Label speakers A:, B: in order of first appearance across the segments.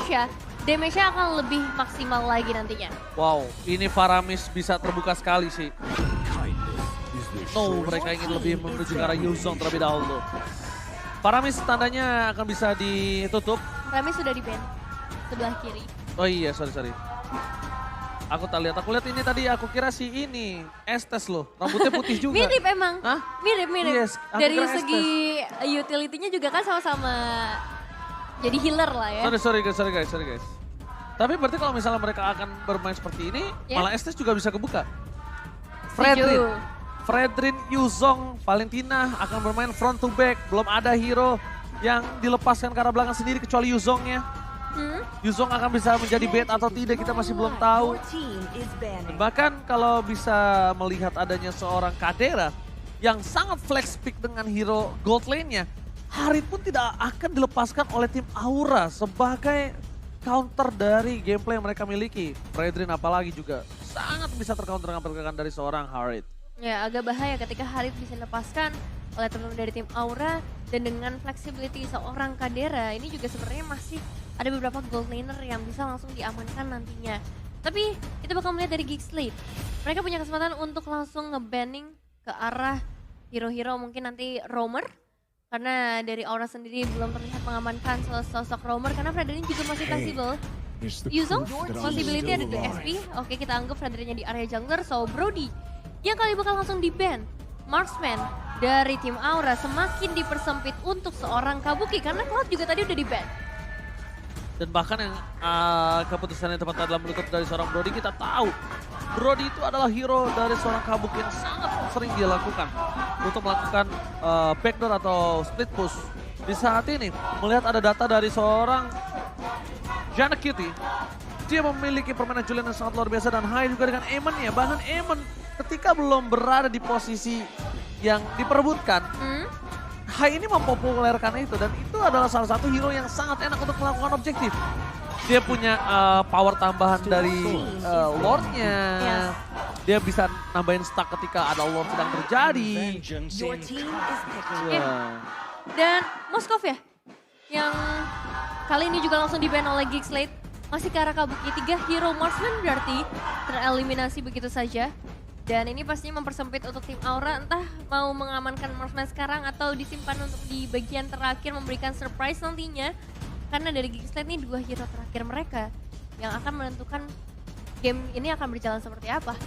A: Asia, damage-nya akan lebih maksimal lagi nantinya.
B: Wow, ini Faramis bisa terbuka sekali sih. No, mereka ingin lebih menuju ke arah Yuzong terlebih dahulu. Faramis tandanya akan bisa ditutup.
A: Faramis sudah di-ban sebelah kiri.
B: Oh iya, sorry. Aku lihat ini tadi, aku kira si ini Estes loh, rambutnya putih juga.
A: Mirip emang,
B: Hah?
A: mirip.
B: Yes, aku
A: Dari
B: kira
A: segi utility-nya juga kan sama-sama jadi healer lah ya.
B: Sorry guys. Tapi berarti kalau misalnya mereka akan bermain seperti ini,
A: Ya.
B: malah Estes juga bisa kebuka.
A: Setuju.
B: Fredrin, Yuzong, Valentina akan bermain front to back. Belum ada hero yang dilepaskan ke arah belakang sendiri kecuali Yuzongnya. Yuzong akan bisa menjadi bait atau tidak kita masih belum tahu. Dan bahkan kalau bisa melihat adanya seorang Kadera yang sangat flex pick dengan hero gold lane-nya, Harit pun tidak akan dilepaskan oleh tim Aura sebagai counter dari gameplay yang mereka miliki. Fredrin apalagi juga sangat bisa tercounter dengan pergerakan dari seorang Harit.
A: Ya agak bahaya ketika Harit bisa dilepaskan oleh teman-teman dari tim Aura dan dengan flexibility seorang Kadera ini juga sebenarnya masih ada beberapa gold laner yang bisa langsung diamankan nantinya. Tapi kita bakal melihat dari Geek Slate. Mereka punya kesempatan untuk langsung nge-banning ke arah hero-hero mungkin nanti roamer. Karena dari Aura sendiri belum terlihat mengamankan sosok roamer karena Fredrin juga masih fleksibel. Yuzong, possibility ada di SP. Oke, kita anggap Fredrinnya di area jungler. So Brody yang kali bakal langsung di-ban. Marksman dari tim Aura semakin dipersempit untuk seorang Kabuki karena Cloud juga tadi udah di-ban.
B: Dan bahkan yang keputusan yang tepat dalam menutup dari seorang Brody, kita tahu Brody itu adalah hero dari seorang Kabuk yang sangat sering dia lakukan untuk melakukan backdoor atau split push. Di saat ini melihat ada data dari seorang Janak Cutie, dia memiliki permainan Julian yang sangat luar biasa dan high juga dengan Eamon-nya. Bahkan Eamon ketika belum berada di posisi yang diperebutkan, Hai ini mempopulerkan itu dan itu adalah salah satu hero yang sangat enak untuk melakukan objektif. Dia punya power tambahan dari Lord-nya.
A: Yes.
B: Dia bisa nambahin stack ketika ada Lord sedang terjadi.
A: Dan Moskov ya, yang kali ini juga langsung di-ban oleh Geek Slate. Masih ke arah Kabuki, 3 hero marksman berarti tereliminasi begitu saja. Dan ini pastinya mempersempit untuk tim Aura, entah mau mengamankan marksman sekarang atau disimpan untuk di bagian terakhir memberikan surprise nantinya. Karena dari Geek Slate ini 2 hero terakhir mereka yang akan menentukan game ini akan berjalan seperti apa.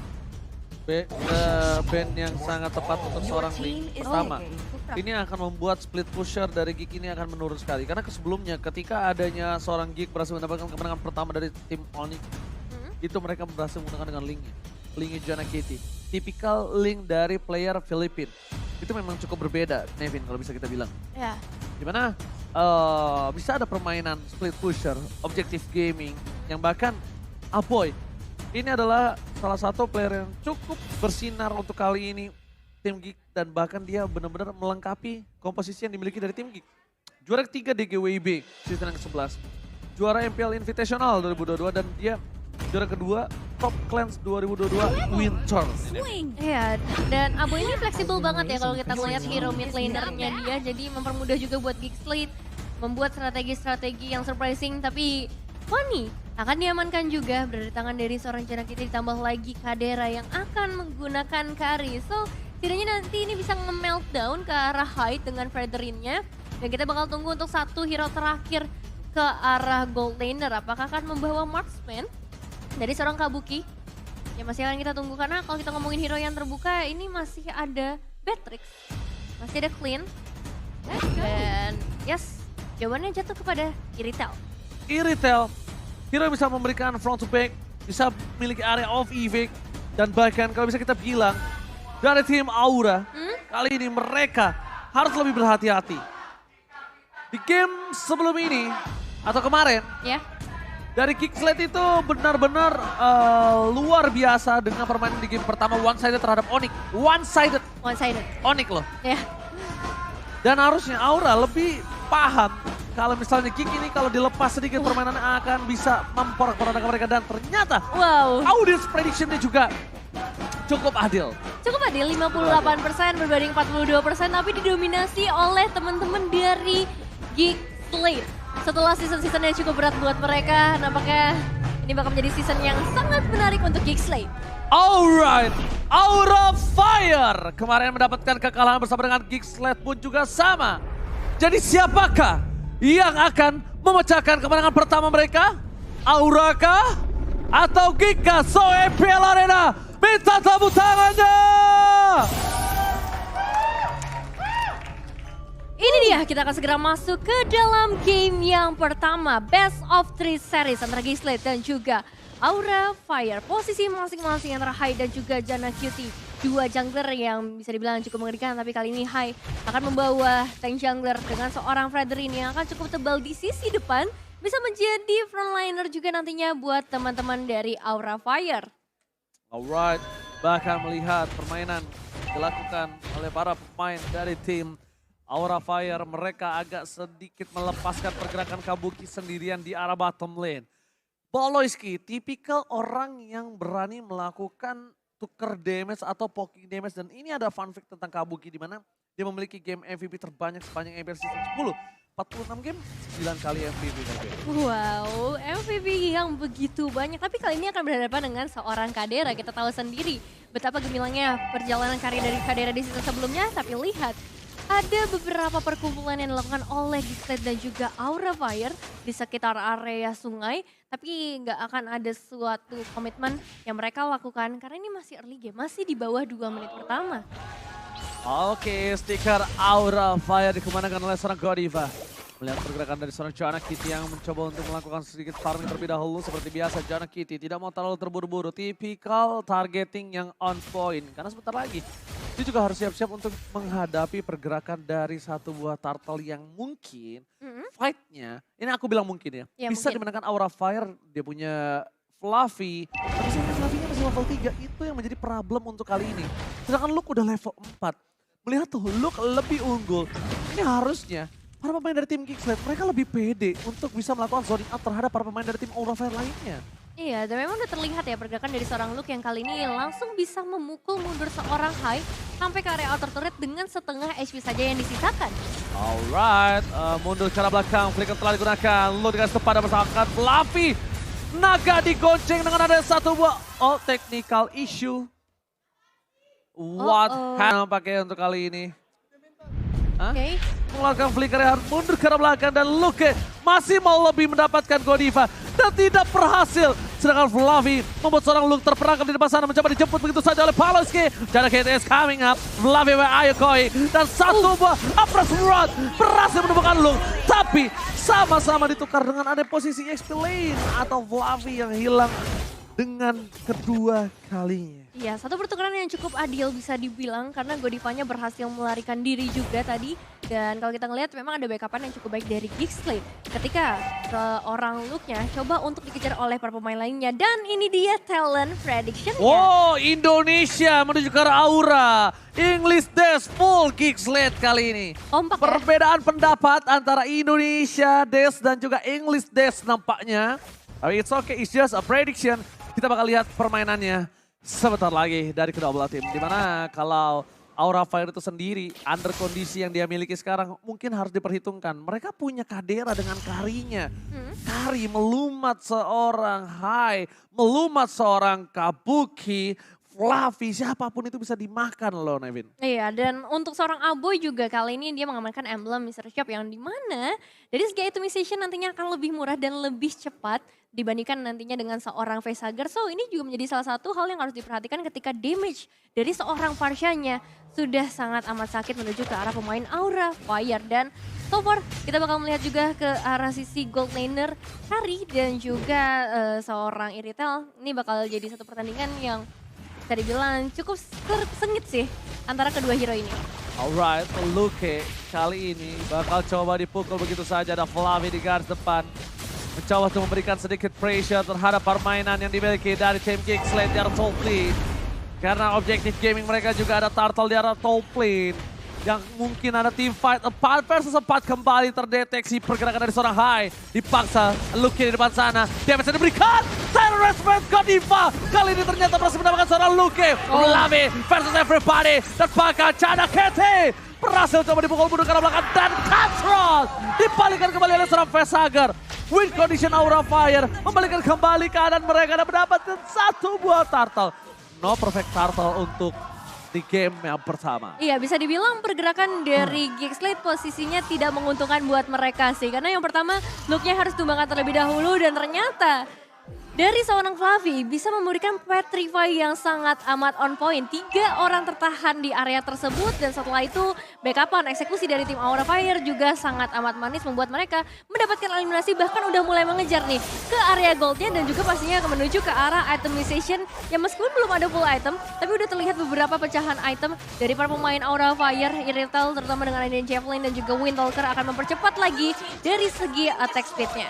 B: Band yang sangat tepat untuk seorang Link. Pertama, ini akan membuat split pusher dari Geek ini akan menurun sekali. Karena sebelumnya ketika adanya seorang Geek berhasil mendapatkan kemenangan pertama dari tim Onyx, itu mereka berhasil menggunakan dengan Link-nya. Link Jana Kitty. Tipikal Link dari player Filipina. Itu memang cukup berbeda, Nevin, kalau bisa kita bilang.
A: Ya.
B: Dimana bisa ada permainan split pusher, objective gaming, yang bahkan Aboy. Ini adalah salah satu player yang cukup bersinar untuk kali ini tim Geek dan bahkan dia benar-benar melengkapi komposisi yang dimiliki dari tim Geek. Juara ketiga DGWIB season yang ke-11. Juara MPL Invitational 2022 dan dia juara kedua Top Clans 2022 Winter.
A: Iya, dan Aboy ini fleksibel banget ya kalau kita melihat hero mid laner-nya dia. Jadi mempermudah juga buat Geek Slate membuat strategi-strategi yang surprising tapi funny. Akan diamankan juga berada di tangan dari seorang Janak Kitty ditambah lagi Kadera yang akan menggunakan Kari. So, setidaknya nanti ini bisa nge-meltdown ke arah Hyde dengan Fredrin-nya. Dan kita bakal tunggu untuk satu hero terakhir ke arah Gold Laner. Apakah akan membawa Marksman dari seorang Kabuki? Ya masih akan kita tunggu karena kalau kita ngomongin hero yang terbuka ini masih ada Beatrix, masih ada Clean. Dan yes, jawabannya jatuh kepada Iritel.
B: Iritel, hero yang bisa memberikan front to back, bisa memiliki area of evic, dan bahkan kalau bisa kita bilang dari tim Aura, kali ini mereka harus lebih berhati-hati. Di game sebelum ini, atau kemarin,
A: Ya.
B: dari Geek Slate itu benar-benar luar biasa dengan permainan di game pertama one-sided terhadap Onyx. One-sided
A: One-sided.
B: Onyx loh.
A: Ya.
B: Dan harusnya Aura lebih paham kalau misalnya Geek ini kalau dilepas sedikit permainannya akan bisa memporak-porandakan mereka. Dan ternyata
A: Wow.
B: audience prediction-nya juga cukup adil.
A: Cukup adil, 58% berbanding 42%, tapi didominasi oleh teman-teman dari Geek Slate. setelah season-season yang cukup berat buat mereka, nampaknya ini bakal menjadi season yang sangat menarik untuk Geekslate.
B: Alright, Aura Fire kemarin mendapatkan kekalahan bersama dengan Geekslate pun juga sama. Jadi siapakah yang akan memecahkan kemenangan pertama mereka? Aura kah? Atau Geek kah? So EPL Arena, minta tepuk tangannya!
A: Ini dia, kita akan segera masuk ke dalam game yang pertama. Best of 3 series antara Geekslate dan juga Aura Fire. Posisi masing-masing antara Hai dan juga Janna Cutie. Dua jungler yang bisa dibilang cukup mengerikan, tapi kali ini Hai akan membawa tank jungler dengan seorang Fredrin yang akan cukup tebal di sisi depan. Bisa menjadi frontliner juga nantinya buat teman-teman dari Aura Fire.
B: Alright, bahkan melihat permainan dilakukan oleh para pemain dari tim Aura Fire, mereka agak sedikit melepaskan pergerakan Kabuki sendirian di arah bottom lane. Boloiski, tipikal orang yang berani melakukan tuker damage atau poking damage. Dan ini ada fun fact tentang Kabuki di mana dia memiliki game MVP terbanyak sepanjang EPL Season 10. 46 game, 9 kali MVP.
A: Wow, MVP yang begitu banyak. Tapi kali ini akan berhadapan dengan seorang Kadera. Kita tahu sendiri betapa gemilangnya perjalanan karir dari Kadera di season sebelumnya. Tapi lihat, ada beberapa perkumpulan yang dilakukan oleh Geekslate dan juga Aura Fire di sekitar area sungai. Tapi nggak akan ada suatu komitmen yang mereka lakukan karena ini masih early game, masih di bawah 2 menit pertama.
B: Oke, stiker Aura Fire dikemanakan oleh seorang Godiva. Melihat pergerakan dari seorang Janna Cutie yang mencoba untuk melakukan sedikit farming terlebih dahulu. Seperti biasa Janna Cutie tidak mau terlalu terburu-buru. Tipikal targeting yang on point. Karena sebentar lagi dia juga harus siap-siap untuk menghadapi pergerakan dari satu buah turtle yang mungkin fight-nya, ini aku bilang mungkin ya, bisa
A: mungkin
B: dimenangkan Aura Fire. Dia punya Fluffy, tapi sayangnya Fluffy-nya masih level 3. Itu yang menjadi problem untuk kali ini. Sedangkan Luke udah level 4. Melihat tuh Luke lebih unggul. Ini harusnya para pemain dari tim Geekslate, mereka lebih pede untuk bisa melakukan zoning out terhadap para pemain dari tim Aura Fire lainnya.
A: Iya, dan memang udah terlihat ya pergerakan dari seorang Luke yang kali ini langsung bisa memukul mundur seorang Hai sampai ke area outer turret dengan setengah HP saja yang disisakan.
B: Alright, mundur ke arah belakang, flicker telah digunakan. Luke dengan kepada masyarakat Fluffy. Naga digonceng dengan ada satu buah technical issue. What pakai untuk kali ini?
A: Oke.
B: Melakukan flicker yang harus mundur ke arah belakang dan Luke masih mau lebih mendapatkan Godiva dan tidak berhasil. Sedangkan Fluffy membuat seorang Luke terperangkap di depan sana, mencoba dijemput begitu saja oleh Boloiski. Janna Cutie is coming up, Fluffy where are you going? Dan satu buah Apres Rod berhasil menemukan Luke. Tapi sama-sama ditukar dengan ada posisi XP lane atau Fluffy yang hilang dengan kedua kalinya.
A: Iya, satu pertukaran yang cukup adil bisa dibilang karena Godivanya berhasil melarikan diri juga tadi. Dan kalau kita ngelihat memang ada backupan yang cukup baik dari Geekslate. Ketika seorang Luke-nya coba untuk dikejar oleh para pemain lainnya. Dan ini dia talent prediction-nya.
B: Oh, Indonesia menuju ke arah Aura. English Dash full Geekslate kali ini.
A: Kompak
B: perbedaan pendapat antara Indonesia Dash dan juga English Dash nampaknya. Tapi it's okay, it's just a prediction. Kita bakal lihat permainannya sebentar lagi dari kedua belah tim. Dimana kalau Aura Fire itu sendiri under kondisi yang dia miliki sekarang mungkin harus diperhitungkan. Mereka punya Kadera dengan Karinya. Kari melumat seorang Hai, melumat seorang Kabuki, Fluffy, siapapun itu bisa dimakan loh Nevin.
A: Iya, dan untuk seorang Aboy juga kali ini dia mengamankan emblem Mr. Shop yang dimana dari segi itemization nantinya akan lebih murah dan lebih cepat dibandingkan nantinya dengan seorang facehugger. So ini juga menjadi salah satu hal yang harus diperhatikan ketika damage dari seorang Parshanya sudah sangat amat sakit menuju ke arah pemain Aura Fire. Dan so far kita bakal melihat juga ke arah sisi gold laner Kari dan juga seorang Iritel. Ini bakal jadi satu pertandingan yang bisa dibilang cukup sengit sih antara kedua hero ini.
B: Alright, Luke kali ini bakal coba dipukul begitu saja. Ada Fluffy di garis depan. Mencoba untuk memberikan sedikit pressure terhadap permainan yang dimiliki dari tim Geekslate di arah top lane. Karena objektif gaming mereka juga ada turtle di arah top lane. Yang mungkin ada team fight 4 versus 4 kembali terdeteksi pergerakan dari seorang Hai. Dipaksa Luke di depan sana. Dia bisa diberikan. Terrorist Godiva. Kali ini ternyata berhasil mendapatkan seorang Luke. Fluffy versus everybody. Dan bakal Janna Cutie berhasil coba dipukul mundur ke arah belakang dan Cutthroat dibalikan kembali oleh seorang Facehager. Win condition Aura Fire membalikan kembali keadaan mereka dan mendapatkan satu buah turtle. No perfect turtle untuk di game yang pertama.
A: Iya, bisa dibilang pergerakan dari Geekslate posisinya tidak menguntungkan buat mereka sih. Karena yang pertama, looknya harus tumbangkan terlebih dahulu dan ternyata dari seorang Fluffy bisa memberikan Petrify yang sangat amat on point. 3 orang tertahan di area tersebut dan setelah itu backupan eksekusi dari tim Aura Fire juga sangat amat manis membuat mereka mendapatkan eliminasi, bahkan udah mulai mengejar nih ke area goldnya dan juga pastinya akan menuju ke arah itemization yang meskipun belum ada full item tapi udah terlihat beberapa pecahan item dari para pemain Aura Fire. Irrital terutama dengan Alien Javelin dan juga Windtalker akan mempercepat lagi dari segi attack speednya.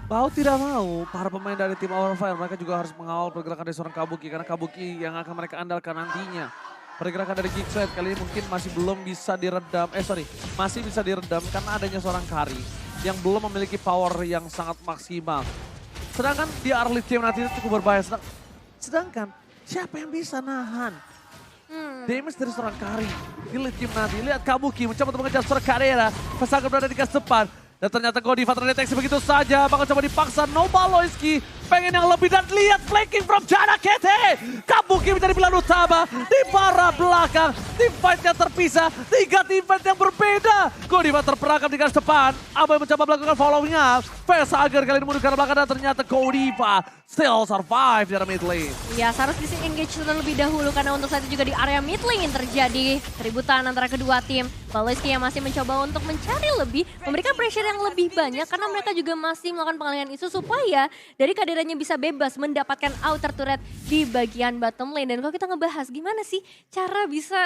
B: Mau tidak mau, para pemain dari tim Aura Fire mereka juga harus mengawal pergerakan dari seorang Kabuki. Karena Kabuki yang akan mereka andalkan nantinya. Pergerakan dari Geekslate kali ini mungkin masih belum bisa diredam, masih bisa diredam karena adanya seorang Kari yang belum memiliki power yang sangat maksimal. Sedangkan di early game nanti itu cukup berbahaya. Sedangkan siapa yang bisa nahan damage dari seorang Kari di late game nanti? Lihat Kabuki mencoba untuk mengejar seorang Kadera. Facehager berada di gas depan. Dan ternyata Godiva terdeteksi begitu saja, bakal coba dipaksa Nobaloyski. Pengen yang lebih dan lihat flanking from Janna KT. Kabuki menjadi pilihan utama di para belakang. Teamfight-nya terpisah, 3 teamfight yang berbeda. Godiva terperangkap di garis depan. Abai mencoba melakukan following up. Facehager kali ini mundur ke arah belakang dan ternyata Godiva still survive di area mid lane.
A: Ya, harus disengage terlebih dahulu karena untuk saat itu juga di area mid lane terjadi keributan antara kedua tim. Baloyski yang masih mencoba untuk mencari lebih, memberikan pressure yang lebih banyak karena mereka juga masih melakukan pengalihan isu supaya dari kaderannya bisa bebas mendapatkan outer turret di bagian bottom lane. Dan kalau kita ngebahas gimana sih cara bisa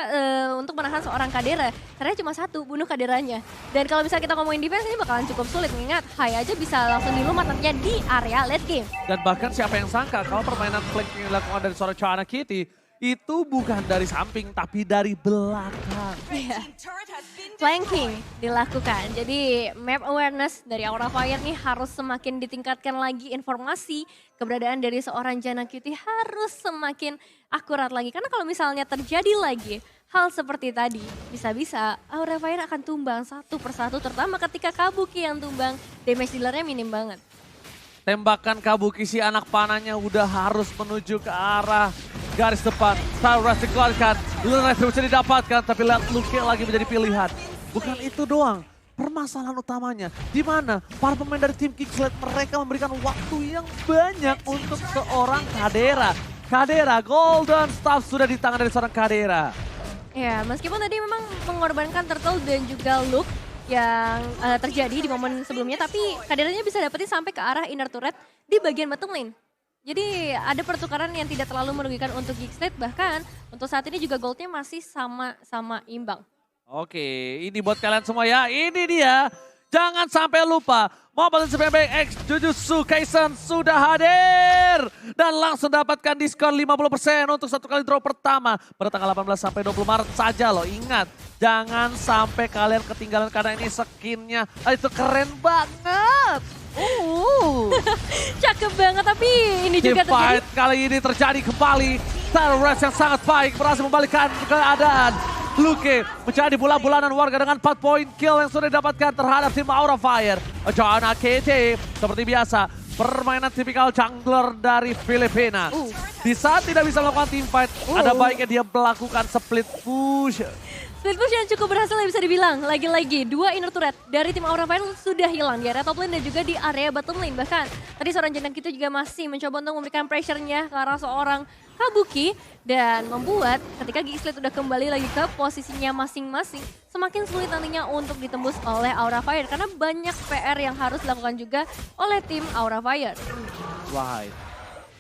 A: untuk menahan seorang kadera, caranya cuma satu, bunuh kaderanya. Dan kalau misalnya kita ngomongin defense ini bakalan cukup sulit, mengingat Hai aja bisa langsung dilumat nantinya di area late game.
B: Dan bahkan siapa yang sangka kalau permainan flanking yang dilakukan dari seorang Janna KT itu bukan dari samping tapi dari belakang.
A: Yeah. Flanking dilakukan. Jadi map awareness dari Aura Fire nih harus semakin ditingkatkan lagi, informasi keberadaan dari seorang Janna KT harus semakin akurat lagi. Karena kalau misalnya terjadi lagi hal seperti tadi, bisa-bisa Aura Fire akan tumbang satu persatu, terutama ketika Kabuki yang tumbang, damage dealernya minim banget.
B: Tembakan Kabuki si anak panahnya udah harus menuju ke arah garis depan. Tyrus dikeluarkan, Lureth bisa didapatkan, tapi lihat Luke lagi menjadi pilihan. Bukan itu doang, permasalahan utamanya di mana para pemain dari tim Geekslate mereka memberikan waktu yang banyak untuk seorang Kadera. Kadera, Golden Staff sudah di tangan dari seorang Kadera.
A: Ya, meskipun tadi memang mengorbankan Turtle dan juga Luke yang terjadi di momen sebelumnya, tapi kaderanya bisa dapetin sampai ke arah inner turret di bagian bottom lane. Jadi ada pertukaran yang tidak terlalu merugikan untuk Geekslate, bahkan untuk saat ini juga goldnya masih sama-sama imbang.
B: Oke, ini buat kalian semua ya, ini dia. Jangan sampai lupa, Mobile Legends PB X Jujutsu Kaisen sudah hadir. Dan langsung dapatkan diskon 50% untuk satu kali draw pertama pada tanggal 18 sampai 20 Maret saja loh. Ingat, jangan sampai kalian ketinggalan karena ini skinnya itu keren banget.
A: Cakep banget, tapi ini juga terjadi.
B: Fight kali ini terjadi kembali. Tyrus yang sangat baik berhasil membalikkan keadaan. Luke mencari bola-bulanan warga dengan 4 point kill yang sudah didapatkan terhadap tim Aura Fire. Janna KT seperti biasa permainan tipikal jungler dari Filipina. Di saat tidak bisa melakukan team fight, ada baiknya dia melakukan split push.
A: Split push yang cukup berhasil ya bisa dibilang. Lagi-lagi 2 inner turret dari tim Aura Fire sudah hilang di area top lane dan juga di area bottom lane. Bahkan tadi seorang Janna KT juga masih mencoba untuk memberikan pressure-nya ke arah seorang Kabuki dan membuat ketika Geekslate udah kembali lagi ke posisinya masing-masing semakin sulit nantinya untuk ditembus oleh Aura Fire karena banyak PR yang harus dilakukan juga oleh tim Aura Fire.
B: Right.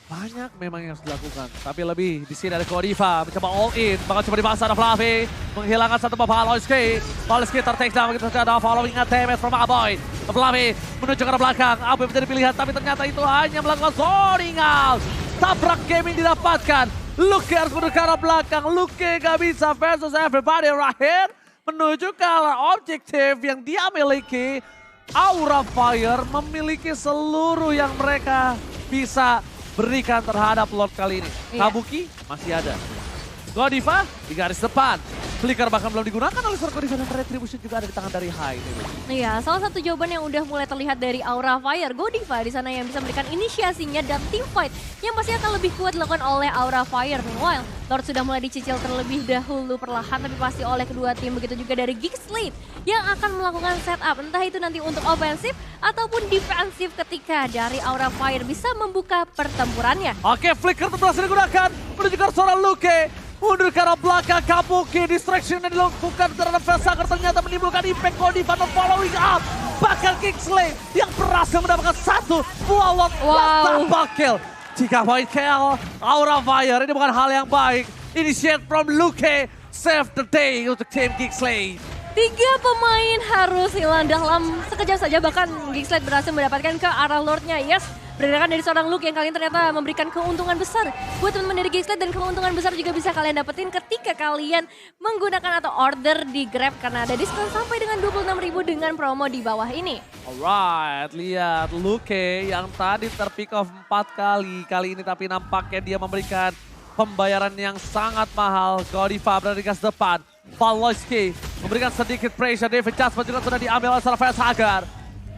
B: Banyak memang yang harus dilakukan, tapi lebih di sini ada Godiva mencoba all in, bakal coba dibahas ada Fluffy, menghilangkan satu Baloyski. Baloyski ter-take down, begitu saja ada following damage from Aboy. Fluffy menuju ke arah belakang, Aboy menjadi pilihan, tapi ternyata itu hanya melakukan zoning out. Tabrak gaming didapatkan, Luke harus menuju ke arah belakang, Luke gak bisa versus everybody right here. Menuju ke arah objektif yang dia miliki, Aura Fire memiliki seluruh yang mereka bisa berikan terhadap Lord kali ini. Kabuki masih ada. Godiva di garis depan. Flicker bahkan belum digunakan oleh seorang Godiva dan Retribution juga ada di tangan dari Hai.
A: Iya, salah satu jawaban yang udah mulai terlihat dari Aura Fire, Godiva di sana yang bisa memberikan inisiasinya dan team fight yang pasti akan lebih kuat dilakukan oleh Aura Fire. Meanwhile, Lord sudah mulai dicicil terlebih dahulu perlahan tapi pasti oleh kedua tim, begitu juga dari Geekslate yang akan melakukan setup, entah itu nanti untuk ofensif ataupun defensif ketika dari Aura Fire bisa membuka pertempurannya.
B: Oke, Flicker berhasil digunakan menuju ke seorang Luke. Mundur ke arah belakang, Kabuki, distraction yang dilakukan terhadap Velsager ternyata menimbulkan impact Godiva dan following up. Bahkan Kingsley yang berhasil mendapatkan satu buah lot double kill. 3 point kill, Aura Fire, ini bukan hal yang baik. Initiate from Luke, save the day untuk tim Kingsley.
A: 3 pemain harus hilang dalam sekejap saja, bahkan Geekslate berhasil mendapatkan ke arah Lordnya. Yes, pergerakan dari seorang Luke yang kali ini ternyata memberikan keuntungan besar buat teman-teman dari Geekslate, dan keuntungan besar juga bisa kalian dapetin ketika kalian menggunakan atau order di Grab karena ada diskon sampai dengan 26.000 dengan promo di bawah ini.
B: Alright, lihat Luke yang tadi terpick off 4 kali. Kali ini tapi nampaknya dia memberikan pembayaran yang sangat mahal. Godiva berada di gas depan. Baloyski memberikan sedikit pressure. David Jasper juga sudah diambil oleh Rafael Sagar.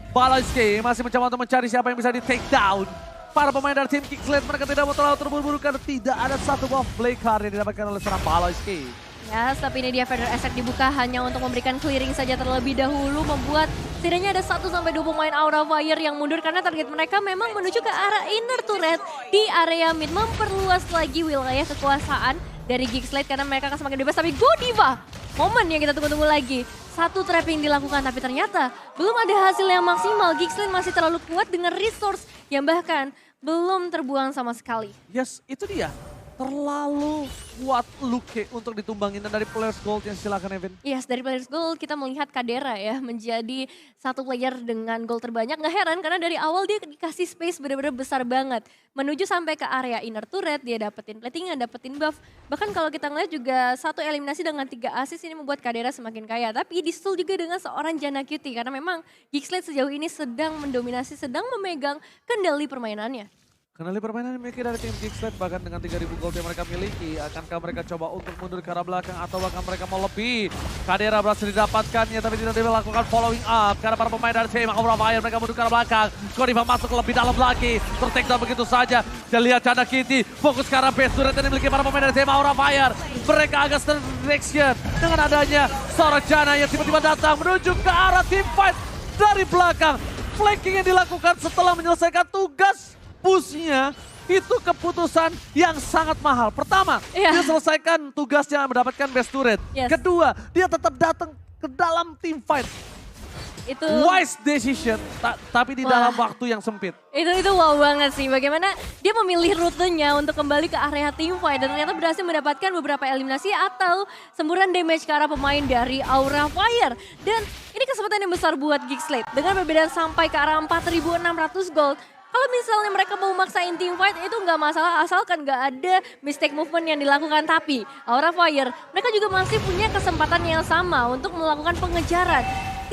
B: Baloyski masih mencoba untuk mencari siapa yang bisa di take down. Para pemain dari tim Geekslate mereka tidak mau terlalu terburu-buru karena tidak ada satu buah play card yang didapatkan oleh seorang Baloyski.
A: Ya, tapi ini dia Feather Attack dibuka hanya untuk memberikan clearing saja terlebih dahulu, membuat setidaknya ada 1-2 pemain Aura Fire yang mundur karena target mereka memang menuju ke arah inner turret di area mid, memperluas lagi wilayah kekuasaan dari Geekslate karena mereka akan semakin bebas. Tapi Godiva, momen yang kita tunggu-tunggu lagi. Satu trapping dilakukan tapi ternyata belum ada hasil yang maksimal. Geekslate masih terlalu kuat dengan resource yang bahkan belum terbuang sama sekali.
B: Yes, itu dia. Terlalu kuat Luke untuk ditumbangin. Dan dari Players Gold yang silakan Evan.
A: Yes, dari Players Gold kita melihat Kadera ya menjadi satu player dengan gold terbanyak. Nggak heran karena dari awal dia dikasih space benar-benar besar banget. Menuju sampai ke area inner turret, dia dapetin platingan, dapetin buff. Bahkan kalau kita ngeliat juga satu eliminasi dengan 3 assist ini membuat Kadera semakin kaya. Tapi disusul juga dengan seorang Janna Cutie karena memang Geekslate sejauh ini sedang mendominasi, sedang memegang kendali permainannya.
B: Kendali permainan yang dimiliki dari tim Geekslate bahkan dengan 3.000 gold yang mereka miliki. Akankah mereka coba untuk mundur ke arah belakang atau bahkan mereka mau lebih? Kadera berhasil didapatkannya tapi tidak dilakukan following up. Karena para pemain dari tim Aura Fire mereka mundur ke arah belakang. Godiva masuk lebih dalam lagi. Ter-take down begitu saja. Kita lihat Janna Cutie fokus ke arah base turret yang dimiliki para pemain dari tim Aura Fire. Mereka agak terdistraction dengan adanya seorang Janna yang tiba-tiba datang menuju ke arah team fight dari belakang. Flanking yang dilakukan setelah menyelesaikan tugas pushnya itu keputusan yang sangat mahal. Pertama, dia selesaikan tugasnya mendapatkan best turret. Kedua, dia tetap datang ke dalam team fight.
A: Itu
B: wise decision, tapi di dalam waktu yang sempit.
A: Itu wow banget sih. Bagaimana dia memilih rutenya untuk kembali ke area team fight dan ternyata berhasil mendapatkan beberapa eliminasi atau semburan damage ke arah pemain dari Aura Fire. Dan ini kesempatan yang besar buat Geekslate dengan perbedaan sampai ke arah 4.600 gold. Kalau misalnya mereka mau maksain team fight itu nggak masalah asalkan nggak ada mistake movement yang dilakukan. Tapi Aura Fire mereka juga masih punya kesempatan yang sama untuk melakukan pengejaran.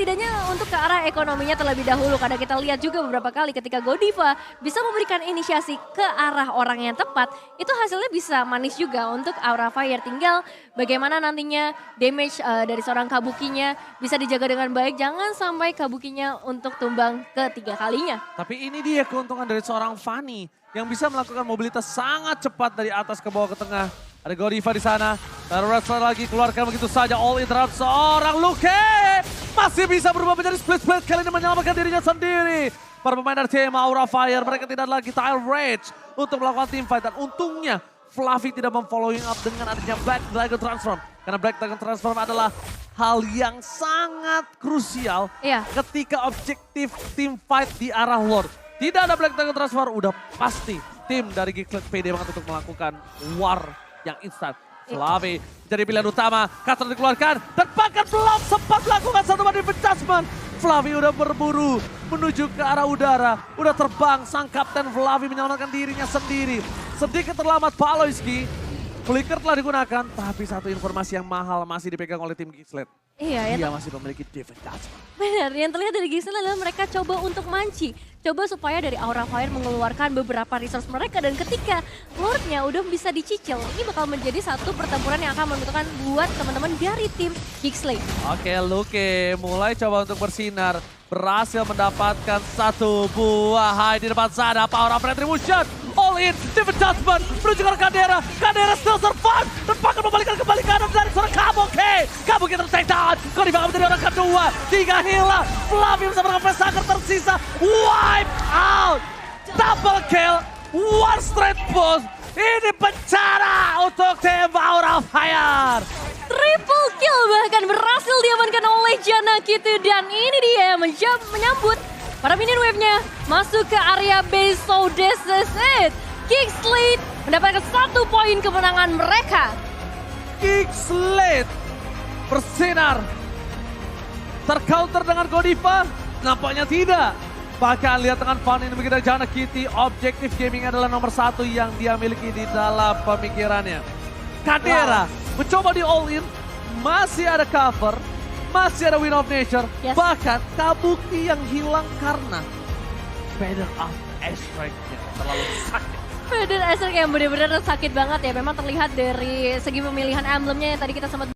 A: Setidaknya untuk ke arah ekonominya terlebih dahulu karena kita lihat juga beberapa kali ketika Godiva bisa memberikan inisiasi ke arah orang yang tepat itu hasilnya bisa manis juga untuk Aura Fire. Tinggal bagaimana nantinya damage dari seorang Kabukinya bisa dijaga dengan baik, jangan sampai Kabukinya untuk tumbang ketiga kalinya.
B: Tapi ini dia keuntungan dari seorang Fanny yang bisa melakukan mobilitas sangat cepat dari atas ke bawah ke tengah. Ada Godiva di sana, Wrestler lagi keluarkan begitu saja all interrupt seorang Luke. Masih bisa berubah menjadi split-split, kali ini menyelamatkan dirinya sendiri. Para pemain dari tim Aura Fire, mereka tidak lagi tile rage untuk melakukan team fight. Dan untungnya Fluffy tidak memfollowing up dengan adanya Black Dragon Transform. Karena Black Dragon Transform adalah hal yang sangat krusial ketika objektif team fight di arah Lord. Tidak ada Black Dragon Transform, udah pasti tim dari Geekslate pede banget untuk melakukan war yang instan. Fluffy jadi pilihan utama, Castro dikeluarkan dan bahkan belum sempat melakukan satu body adjustment. Fluffy udah berburu menuju ke arah udara, udah terbang sang kapten Fluffy menyelamatkan dirinya sendiri. Sedikit terlambat Baloyski, flicker telah digunakan tapi satu informasi yang mahal masih dipegang oleh tim Geekslate.
A: Iya,
B: dia masih memiliki David Dutchman.
A: benar, yang terlihat dari Gixel adalah mereka coba untuk manci. Coba supaya dari Aura Fire mengeluarkan beberapa resource mereka dan ketika Lordnya udah bisa dicicil, ini bakal menjadi satu pertempuran yang akan menentukan buat teman-teman dari tim Gixley.
B: Oke, Luke mulai coba untuk bersinar. Berhasil mendapatkan satu buah high di depan sana. Power up retribution. All in. David Dutchman menuju ke Kadera. Kadera still survive. Dan bahkan membalikan kembali kanan dari seorang Kabuki. Kabuki ter-take down. Godi bakal menjadi orang kedua. 3 hilang. Fluffy bisa menangkap Saker tersisa. Wipe out. Double kill. One straight push. Ini bencana untuk tim Aura Fire.
A: Triple kill bahkan berhasil diamankan oleh Janakitu dan ini dia menyambut para minion wave-nya masuk ke area base. So this is it. Gixley mendapatkan 1 poin kemenangan mereka.
B: Gixley bersinar. Tercounter dengan Godiva? Nampaknya tidak. Bahkan lihat dengan Fan ini begitu Jana Kitty, objektif gaming adalah nomor 1 yang dia miliki di dalam pemikirannya. Kadera mencoba di all in, masih ada cover, masih ada Win of Nature, bahkan Kabuki yang hilang karena Feather of Astrike-nya terlalu sakit.
A: Feather Astrike yang benar-benar sakit banget ya, memang terlihat dari segi pemilihan emblemnya yang tadi kita sempat